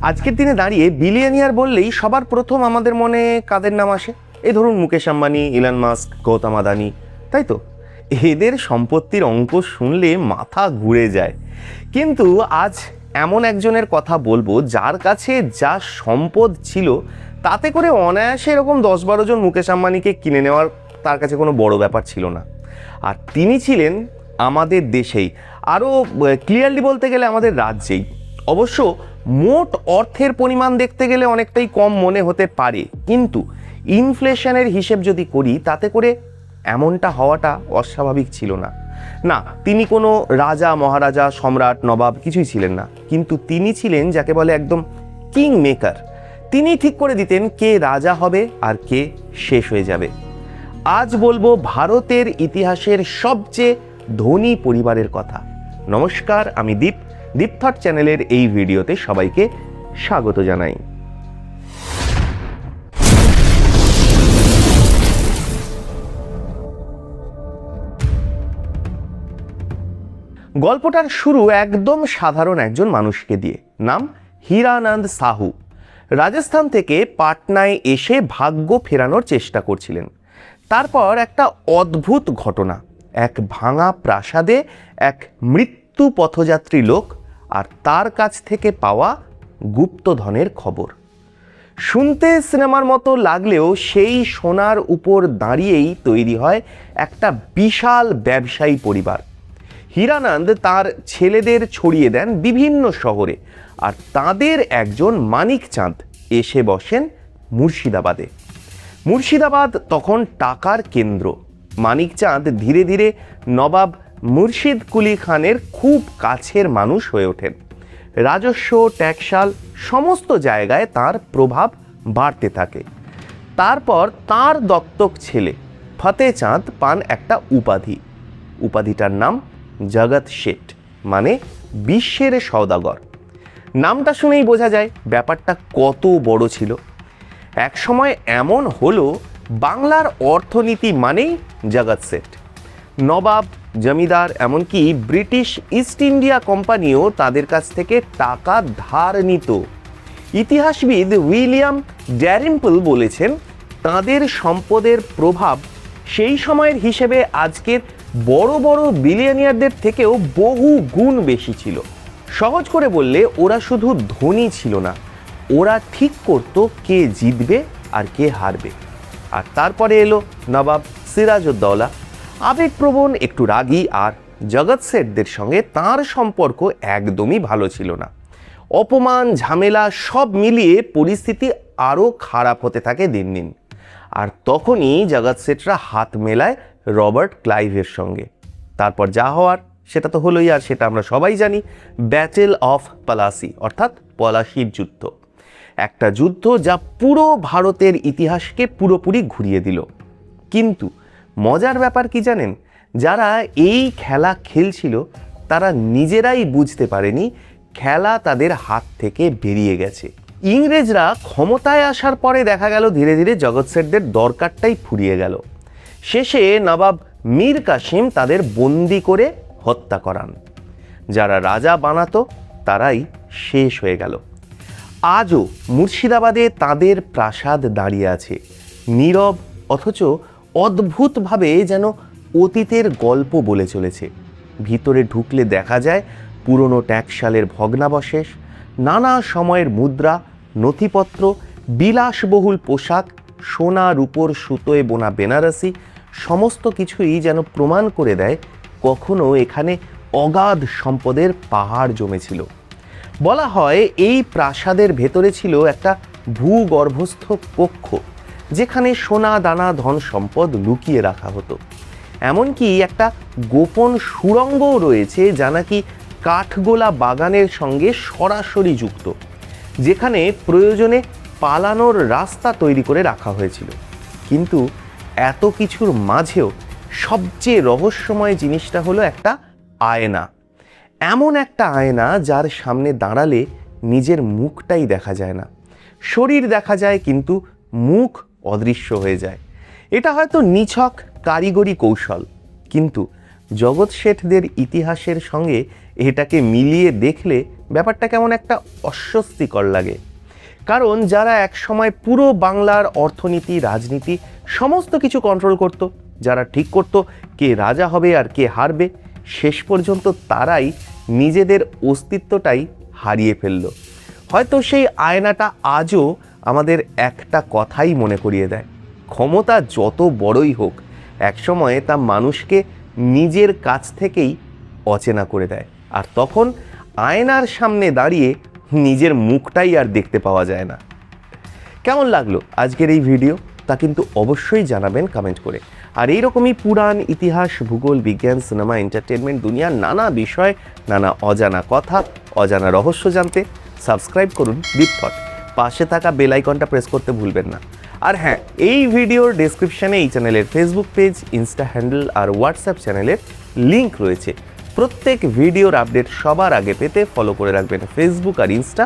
আজকের দিনে দাঁড়িয়ে বিলিয়নিয়ার বললেই সবার প্রথম আমাদের মনে কাদের নাম আসে? এই ধরুন মুকেশ আম্বানি, ইলন মাস্ক, গৌতম আদানি, তাই তো? এদের সম্পত্তির অঙ্ক শুনলে মাথা ঘুরে যায়। কিন্তু আজ এমন একজনের কথা বলবো যার কাছে যা সম্পদ ছিল তাতে করে অনায়াসে এরকম 10-12 জন মুকেশ আম্বানিকে কিনে নেওয়ার তার কাছে কোনো বড় ব্যাপার ছিল না। আর তিনি ছিলেন আমাদের দেশেই, আরও ক্লিয়ারলি বলতে গেলে আমাদের রাজ্যেই। অবশ্য মোট অর্থের পরিমাণ দেখতে গেলে অনেকটাই কম মনে হতে পারে, কিন্তু ইনফ্লেশনের হিসেব যদি করি তাতে করে এমনটা হওয়াটা অস্বাভাবিক ছিল না। না, তিনি কোনো রাজা, মহারাজা, সম্রাট, নবাব কিছুই ছিলেন না, কিন্তু তিনি ছিলেন যাকে বলে একদম কিং মেকার। তিনি ঠিক করে দিতেন কে রাজা হবে আর কে শেষ হয়ে যাবে। আজ বলবো ভারতের ইতিহাসের সবচেয়ে ধনী পরিবারের কথা। নমস্কার, আমি দীপ থট চ্যানেলের এই ভিডিওতে সবাইকে স্বাগত জানাই। গল্পটার শুরু একদম সাধারণ একজন মানুষকে দিয়ে, নাম হীরানন্দ সাহু। রাজস্থান থেকে পাটনায় এসে ভাগ্য ফেরানোর চেষ্টা করছিলেন। তারপর একটা অদ্ভুত ঘটনা, এক ভাঙা প্রাসাদে এক মৃত্যু পথযাত্রী লোক আর তার কাছ থেকে পাওয়া গুপ্তধনের খবর। শুনতে সিনেমার মতো লাগলেও সেই সোনার উপর দাঁড়িয়েই তৈরি হয় একটা বিশাল ব্যবসায়ী পরিবার। হীরানন্দ তার ছেলেদের ছড়িয়ে দেন বিভিন্ন শহরে, আর তাদের একজন মানিকচাঁদ এসে বসেন মুর্শিদাবাদে। মুর্শিদাবাদ তখন টাকার কেন্দ্র। মানিকচাঁদ ধীরে ধীরে নবাব মুর্শিদ কুলি খানের খুব কাছের মানুষ হয়ে ওঠেন। রাজস্ব, ট্যাক্সাল সমস্ত জায়গায় তার প্রভাব বাড়তে থাকে। তারপর তার দত্তক ছেলে ফতেচাঁদ পান একটা উপাধিটার নাম জগৎ শেঠ, মানে বিশ্বের সওদাগর। নামটা শুনেই বোঝা যায় ব্যাপারটা কত বড় ছিল। এক সময় এমন হলো বাংলার অর্থনীতি মানেই জগৎ শেঠ। নবাব, জমিদার, এমনকি ব্রিটিশ ইস্ট ইন্ডিয়া কোম্পানিও তাদের কাছ থেকে টাকা ধার নিত। ইতিহাসবিদ উইলিয়াম ড্যারিম্পল বলেছেন, তাদের সম্পদের প্রভাব সেই সময়ের হিসেবে আজকের বড় বড় বিলিয়নিয়ারদের থেকেও বহু গুণ বেশি ছিল। সহজ করে বললে ওরা শুধু ধনী ছিল না, ওরা ঠিক করত কে জিতবে আর কে হারবে। আর তারপরে এলো নবাব সিরাজউদ্দৌলা, আবেগপ্রবণ, একটু রাগী, আর জগৎ শেঠদের সঙ্গে তার সম্পর্ক একদমই ভালো ছিল না। অপমান, ঝামেলা সব মিলিয়ে পরিস্থিতি আরও খারাপ হতে থাকে দিন দিন। আর তখনই জগৎ শেঠরা হাত মেলায় রবার্ট ক্লাইভের সঙ্গে। তারপর যা হওয়ার সেটা তো হলোই, আর সেটা আমরা সবাই জানি, ব্যাটেল অফ পলাশি, অর্থাৎ পলাশির যুদ্ধ। একটা যুদ্ধ যা পুরো ভারতের ইতিহাসকে পুরোপুরি ঘুরিয়ে দিল। কিন্তু মজার ব্যাপার কি জানেন? যারা এই খেলা খেলছিল তারা নিজেরাই বুঝতে পারেনি খেলা তাদের হাত থেকে বেরিয়ে গেছে। ইংরেজরা ক্ষমতায় আসার পরে দেখা গেল ধীরে ধীরে জগৎ শেঠদের দরকারটাই ফুরিয়ে গেল। শেষে নবাব মীর কাসিম তাদের বন্দি করে হত্যা করান। যারা রাজা বানাতো তারাই শেষ হয়ে গেল। আজও মুর্শিদাবাদে তাদের প্রাসাদ দাঁড়িয়ে আছে, নীরব, অথচ অদ্ভুতভাবে যেন অতীতের গল্প বলে চলেছে। ভিতরে ঢুকলে দেখা যায় পুরনো ট্যাক্সালের ভগ্নাবশেষ, নানা সময়ের মুদ্রা, নথিপত্র, বিলাসবহুল পোশাক, সোনা, রূপোর সুতোয় বোনা বেনারসি, সমস্ত কিছুই যেন প্রমাণ করে দেয় কখনো এখানে অগাধ সম্পদের পাহাড় জমেছিল। বলা হয় এই প্রাসাদের ভেতরে ছিল একটা ভূগর্ভস্থ কক্ষ, যেখানে সোনা দানা ধন সম্পদ লুকিয়ে রাখা হতো। এমনকি একটা গোপন সুড়ঙ্গও রয়েছে যা নাকি কাঠগোলা বাগানের সঙ্গে সরাসরি যুক্ত, যেখানে প্রয়োজনে পালানোর রাস্তা তৈরি করে রাখা হয়েছিল। কিন্তু এত কিছুর মাঝেও সবচেয়ে রহস্যময় জিনিসটা হলো একটা আয়না। এমন একটা আয়না যার সামনে দাঁড়ালে নিজের মুখটাই দেখা যায় না। শরীর দেখা যায় কিন্তু মুখ অদৃশ্য হয়ে যায়। এটা হয়তো নিছক কারিগরি কৌশল, কিন্তু জগৎ শেঠদের ইতিহাসের সঙ্গে এটাকে মিলিয়ে দেখলে ব্যাপারটা কেমন একটা অস্বস্তিকর লাগে। কারণ যারা একসময় পুরো বাংলার অর্থনীতি, রাজনীতি সমস্ত কিছু কন্ট্রোল করত, যারা ঠিক করত কে রাজা হবে আর কে হারবে, শেষ পর্যন্ত তারাই নিজেদের অস্তিত্বটাই হারিয়ে ফেলল। হয়তো সেই আয়নাটা আজও আমাদের একটা কথাই মনে করিয়ে দেয়, ক্ষমতা যত বড়ই হোক একসময়ে তা মানুষকে নিজের কাছ থেকেই অচেনা করে দেয়, আর তখন আয়নার সামনে দাঁড়িয়ে নিজের মুখটাই আর দেখতে পাওয়া যায় না। কেমন লাগলো আজকের এই ভিডিও তা কিন্তু অবশ্যই জানাবেন কমেন্ট করে। আর এইরকমই পুরাণ, ইতিহাস, ভূগোল, বিজ্ঞান, সিনেমা, এন্টারটেনমেন্ট, দুনিয়ার নানা বিষয়, নানা অজানা কথা, অজানা রহস্য জানতে সাবস্ক্রাইব করুন ডিপ থট। পাশে থাকা বেল আইকনটা প্রেস করতে ভুলবেন না। আর হ্যাঁ, এই ভিডিওর ডেসক্রিপশানে এই চ্যানেলের ফেসবুক পেজ, ইনস্টা হ্যান্ডেল আর হোয়াটসঅ্যাপ চ্যানেলের লিঙ্ক রয়েছে। প্রত্যেক ভিডিওর আপডেট সবার আগে পেতে ফলো করে রাখবেন ফেসবুক আর ইনস্টা,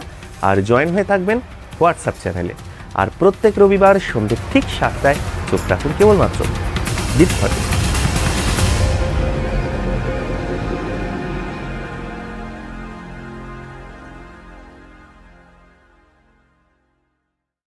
আর জয়েন হয়ে থাকবেন হোয়াটসঅ্যাপ চ্যানেলে। আর প্রত্যেক রবিবার সন্ধ্যে ঠিক 7টায় চোখ রাখুন কেবলমাত্র ডিপ থটে।